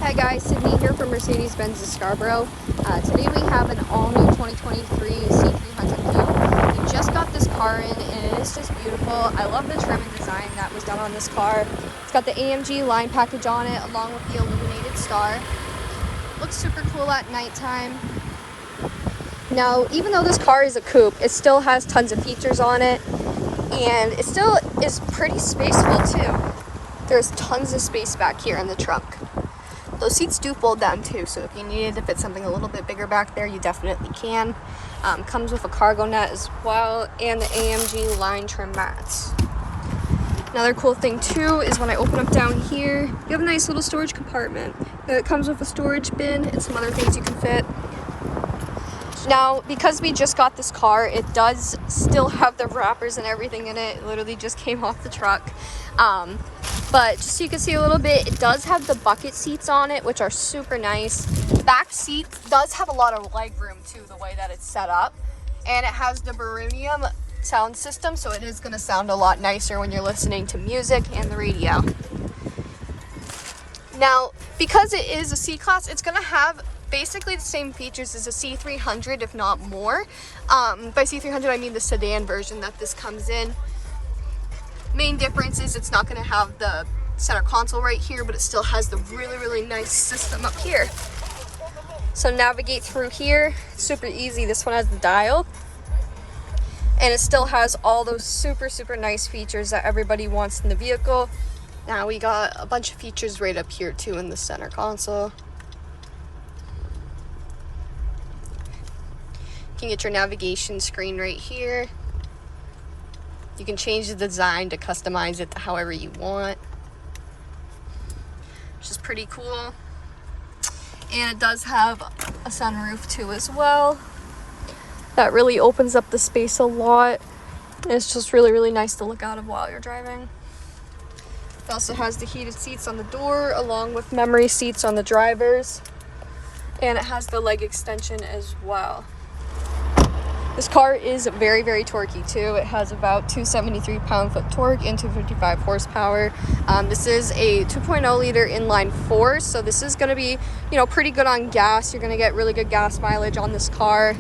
Hi guys, Sydney here from Mercedes-Benz Scarborough. Today we have an all-new 2023 C300 Coupe. We just got this car in and it is just beautiful. I love the trim and design that was done on this car. It's got the AMG line package on it along with the illuminated star. Looks super cool at nighttime. Now, even though this car is a coupe, it still has tons of features on it and it still is pretty spaceful too. There's tons of space back here in the trunk. Those seats do fold down too, so if you needed to fit something a little bit bigger back there, you definitely can. Comes with a cargo net as well, and the AMG line trim mats. Another cool thing too is when I open up down here, you have a nice little storage compartment. It comes with a storage bin and some other things you can fit. Now, because we just got this car, it does still have the wrappers and everything in it. It literally just came off the truck. But just so you can see a little bit, it does have the bucket seats on it, which are super nice. Back seat does have a lot of leg room too, the way that it's set up. And it has the Barium sound system, so it is going to sound a lot nicer when you're listening to music and the radio. Now, because it is a C-Class, it's going to have basically the same features as a C300, if not more. By C300, I mean the sedan version that this comes in. Main difference is it's not going to have the center console right here, but it still has the really nice system up here. So navigate through here, super easy. This one has the dial, and it still has all those super nice features that everybody wants in the vehicle. Now we got a bunch of features right up here too in the center console. You can get your navigation screen right here. You can change the design to customize it to however you want, which is pretty cool. And it does have a sunroof too as well. That really opens up the space a lot. And it's just really nice to look out of while you're driving. It also has the heated seats on the door along with memory seats on the drivers. And it has the leg extension as well. This car is very torquey too. It has about 273 pound-foot torque and 255 horsepower. This is a 2.0 liter inline four, so this is going to be, pretty good on gas. You're going to get really good gas mileage on this car.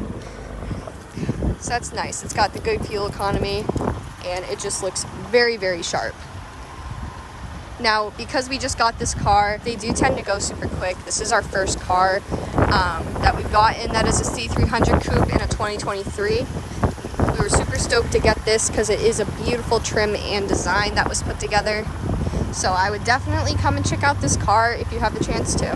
So that's nice. It's got the good fuel economy and it just looks very sharp. Now, because we just got this car, they do tend to go super quick. This is our first car that we've gotten. That is a C300 Coupe in a 2023. We were super stoked to get this because it is a beautiful trim and design that was put together. So I would definitely come and check out this car if you have the chance to.